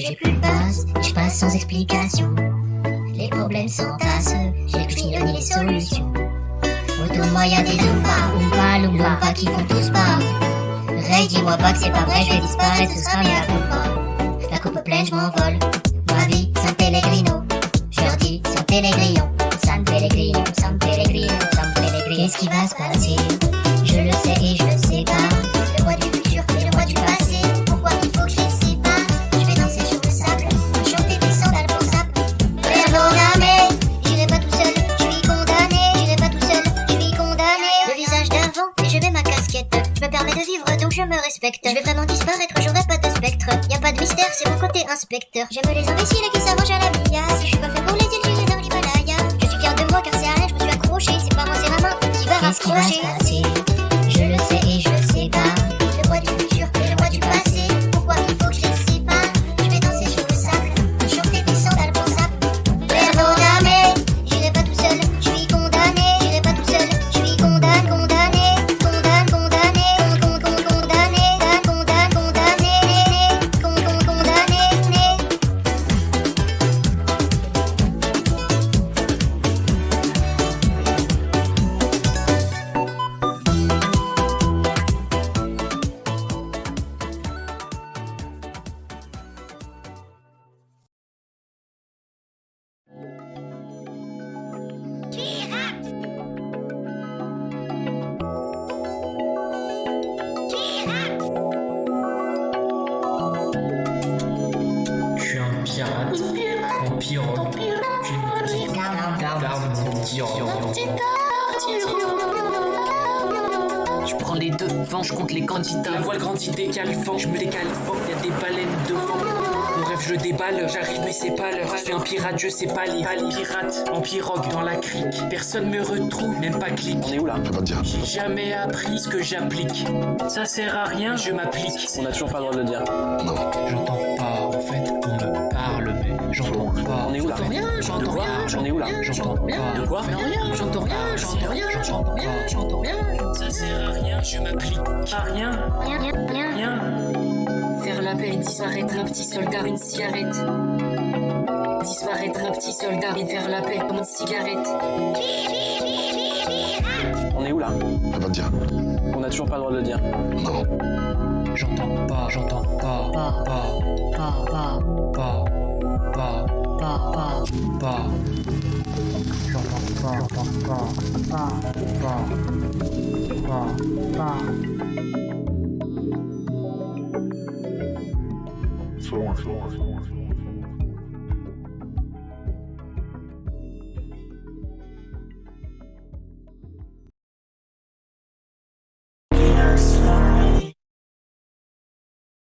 j'ai plus de base, je passe sans explication. Les problèmes s'entassent, j'ai plus ni les solutions. Autour de moi y'a des Oompa qui font tous pas. Ray, dis-moi pas que c'est pas vrai, je vais disparaître, ce sera mea culpa. La coupe pleine, je m'envole, ma vie, San Pellegrino. Je leur dis, San Pellegrino, San Pellegrino, San Pellegrino, San Pellegrino. Qu'est-ce qui va se passer? Je le sais et je le sais pas. Le roi du futur et le roi du passé. Pourquoi il faut que je les sépare? Je vais danser sur le sable, chanter des sandales pour sap. Perdoname, j'irai pas tout seul, je suis condamné. J'irai pas tout seul, je suis condamné. Le visage d'avant, et je mets ma casquette. Je me permets de vivre donc je me respecte. Je vais vraiment disparaître, j'aurai pas de spectre. Y a pas de mystère, c'est mon côté inspecteur. J'aime les imbéciles qui s'arrangent à la mia. Si je suis pas fait pour les îles, j'irai dans l'Himalaya. Je suis fier de moi car c'est à elle, je me suis accroché. C'est pas moi, c'est ma main qui va raccrocher. Qu'est-ce qui va se passer? Je le sais et je le sais pas. Le roi du futur et le roi du passé. Pourquoi il faut que je les sépare? Je vais danser sur le sable, chanter des sandales pour sap. Perdoname, j'irai pas tout seul, je suis condamné. J'irai pas tout seul, je suis condamné, condamné, condamné, condamné, condamné, condamné, condamné. Je suis un pirate, en pirogue, j'ai une garde mon Je prends les devants, je compte les candidats. La voile grandit décalifant, je me décalifant, y'a des baleines devant. Mon rêve je déballe, j'arrive mais c'est pas l'heure. Je suis un pirate, je sais pas lire. Pirate, en pirogue, dans la crique. Personne me retrouve, même pas clic. On est où là? Je peux pas te dire. J'ai jamais appris ce que j'applique. Ça sert à rien, je m'applique. On a toujours pas le droit de le dire. Non. J'entends pas, en fait, on me parle, mais j'entends pas. On est où là? J'entends rien, j'entends rien. On est où là? J'entends pas. De quoi? Rien, j'entends rien, j'entends rien, j'entends rien, j'entends rien. Ça sert à rien, je m'applique. À rien, rien. Faire la paix, disparaître un petit soldat, une cigarette. Disparaître un petit soldat et faire la paix comme une cigarette. On est où là? Je peux pas te dire. On a toujours pas le droit de le dire. Non. J'entends pas, j'entends pas.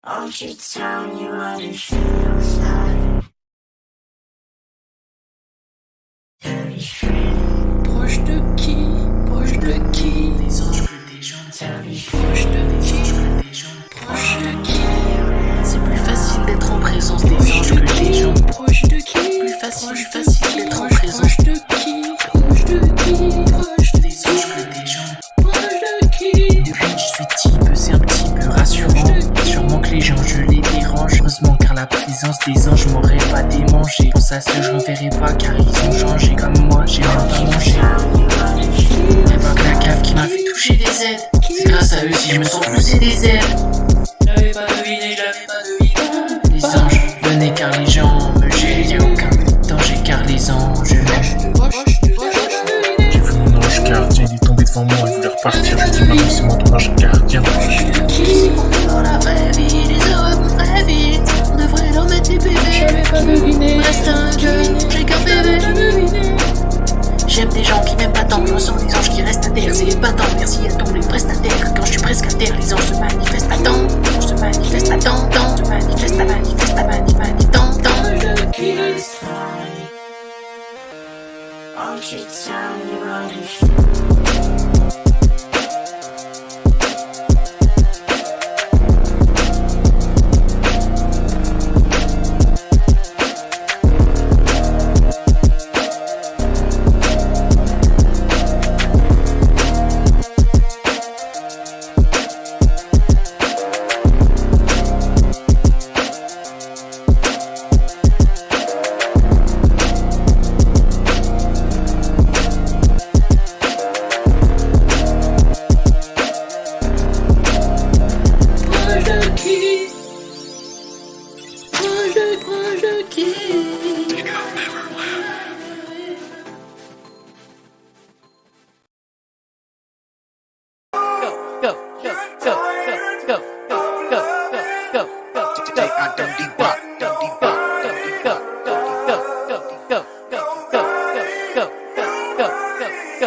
Won't you tell me what it feels like to be free? Proche de qui? Proche de qui? Des anges que des gens Proche de qui? Proche de qui? C'est plus facile d'être en présence des anges que des gens. Proche de qui? Plus facile d'être en présence de qui? Proche de qui? Proche des anges que des gens. Proche de qui? Depuis que je suis type, c'est un petit peu rassurant. Sûrement que les gens, je les dérange. Heureusement car la présence des anges m'aurait pas démangé. Pour ça, je reverrai pas car ils ont changé. Comme moi, j'ai même pas mangé. Y'a pas que la cave qui m'a fait toucher des aides. C'est grâce à eux si je me sens pousser des ailes. J'avais pas deviné. Les anges venaient car les gens me gênent. Y'a aucun danger car les anges m'aiment. J'ai vu mon ange gardien, il est tombé devant moi, il voulait repartir. Je dis maman, c'est mon ange gardien. Dans la vraie vie, les heureux vont très vite. On devrait leur mettre des bébés. J'avais pas deviné. Reste un cœur, j'ai qu'un bébé. J'aime des gens qui m'aiment pas tant. Je ressens des anges qui restent à terre. C'est pas tant. Merci à tous les prestataires. Quand je suis presque à terre, les anges se manifestent à terre.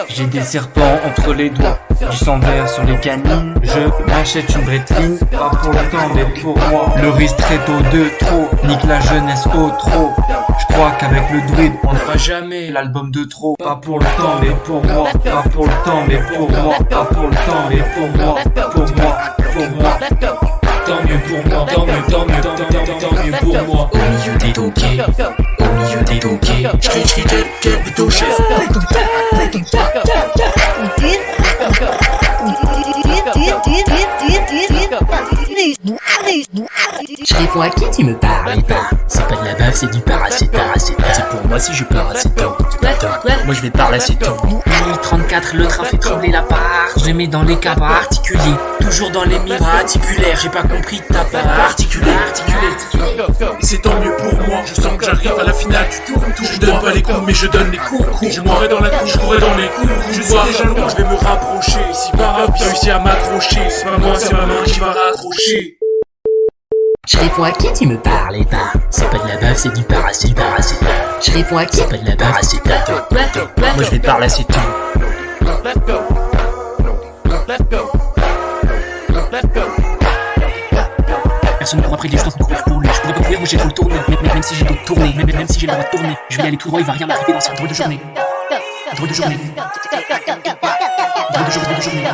J'ai des serpents entre les doigts, du sang vert sur les canines. Je m'achète une Breitling, pas pour le temps mais pour moi. Le ristretto de trop, nique la jeunesse au trop. Je crois qu'avec le druide on ne fera jamais l'album de trop. Pas pour le temps mais pour moi, pas pour le temps mais pour moi, pas pour le temps mais pour moi, pour moi, pour moi. Tant mieux pour moi, tant mieux pour moi. Au milieu des toquets, au milieu des toquets, je crie quel plutôt chef. Je réponds à qui tu me parles pas? C'est pas de la baffe, c'est du paracétamol. C'est pour moi si je paracétamol. Moi je vais par l'acétone. 1034, le train fait trembler la part. Je les mets dans les cabas articulés, toujours dans les murs articulaires. J'ai pas compris ta part. Articulé. C'est tant mieux pour moi, je sens que j'arrive à la finale du tour. Je donne pas les coups mais je donne les coups. Je mourrai dans la cour, je courrai dans les coups. Je vois déjà loin, je vais me rapprocher. Si par là, j'ai réussi à m'accrocher. C'est pas moi, c'est ma main qui va raccrocher. Je réponds à qui tu me parles pas? C'est pas de la baffe, c'est du paracétamol. Je réponds à qui? C'est pas de la baffe, paracétamol. Moi je vais par l'acétone. Personne ne pourra prier, je dois courir pour lui. Je pourrais pas courir, moi j'ai trop le tourner. Même si j'ai d'autres tournées, même si j'ai le droit de tourner. Je vais aller tout droit, il va rien m'arriver dans cette drôle de journée. Drôle de journée. Drôle de journée.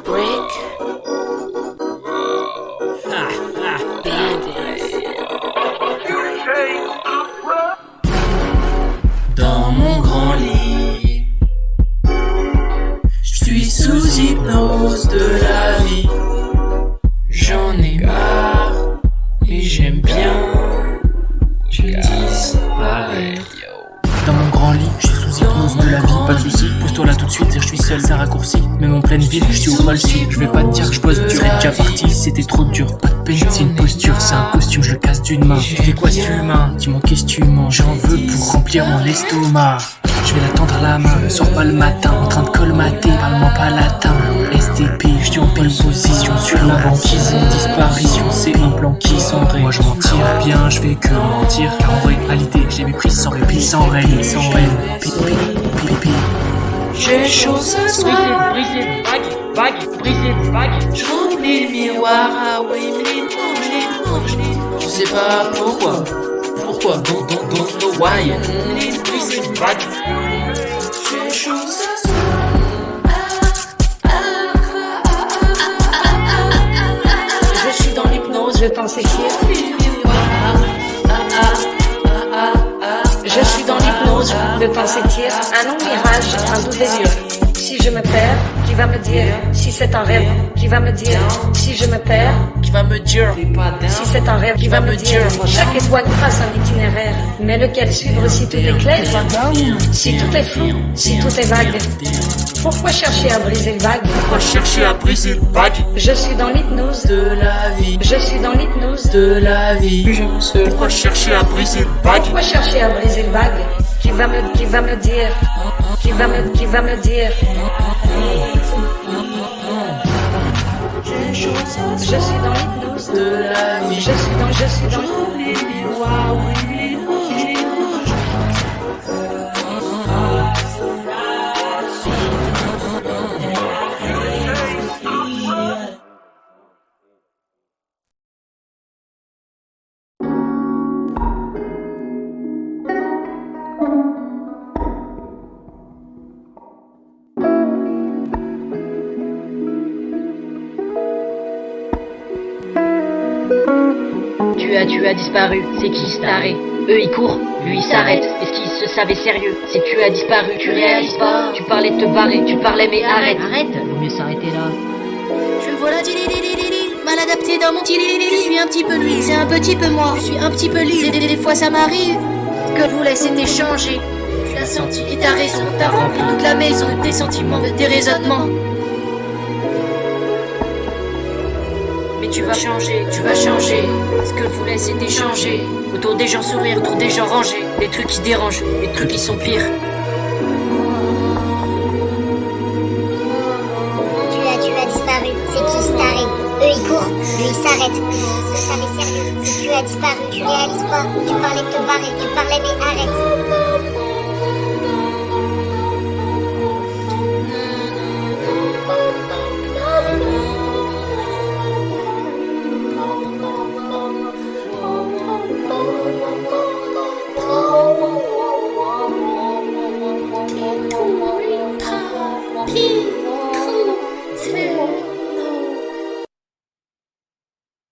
Brick. Dans mon grand lit, je suis sous hypnose de la vie. J'en ai marre et j'aime bien disparaître. Dans mon grand lit, je suis sous hypnose de la vie. Pas de soucis, pose-toi là tout de suite, je suis seul, c'est un raccourci. Même en pleine ville, je suis au pôle sud. Je vais pas te dire que je bosse dur, serais déjà parti, c'était trop dur. Pas de peine, c'est une posture, c'est un costume, je le casse d'une main. Tu fais quoi si tu es humain? Dis-moi qu'est-ce que tu manges? J'en veux pour remplir mon estomac. Je vais l'attendre à la main, sors pas le matin, en train de colmater, parle-moi pas latin. STP, je suis en pole position sur la banquise, disparition, c'est un plan qui s'enraye. Moi je m'en tire bien, je fais que mentir, car en réalité j'ai mes prises sans répit, sans règle, sans règle. Pipi. J'ai chaud ce soir. Brise les vagues. Je remplis le miroir, ah oui, je sais pas pourquoi, don't know why. Brise les vagues. J'ai chaud ce soir. Je suis dans l'hypnose, je pense écrire. Je suis dans l'hypnose, le pensée tire, un long mirage, un doux délire. Si je me perds, qui va me dire? Si c'est un rêve, qui va me dire? Si je me perds, Qui va me dire? si c'est un rêve, qui va me dire? Chaque étoile trace un itinéraire, mais lequel suivre si tout est clair? Si tout est flou, si tout est vague. Pourquoi chercher à briser le vague? Pourquoi chercher à briser le vague? Je suis dans l'hypnose De la vie, je suis dans l'hypnose de la vie. Pourquoi chercher à briser le vague? Pourquoi chercher à briser le vague? Qui va me dire? Qui va me dire? Je suis dans l'hypnose De la vie, je suis dans Tu as disparu, c'est qui ce taré? Eux ils courent, lui il s'arrête. Est-ce qu'ils se savaient sérieux? C'est tu as disparu, tu réalises pas? Tu parlais de te barrer, tu parlais mais arrête. Arrête, vaut mieux s'arrêter là. Je me voilà mal adapté dans mon tilili. Je suis un petit peu lui, c'est un petit peu moi. Je suis un petit peu lui, des fois ça m'arrive. Ce que je voulais c'était changer. Tu l'as senti et t'as raison, t'as rempli toute la maison de tes sentiments, de tes raisonnements. Mais tu vas changer, tu vas changer. Ce que je voulais c'est échanger. Autour des gens sourire, autour des gens rangés. Les trucs qui dérangent, les trucs qui sont pires. Tu as disparu, c'est qui ce taré? Eux ils courent, lui il s'arrête. Ce savait sérieux, si tu as disparu, tu réalises pas. Tu parlais de te barrer, tu parlais mais arrête.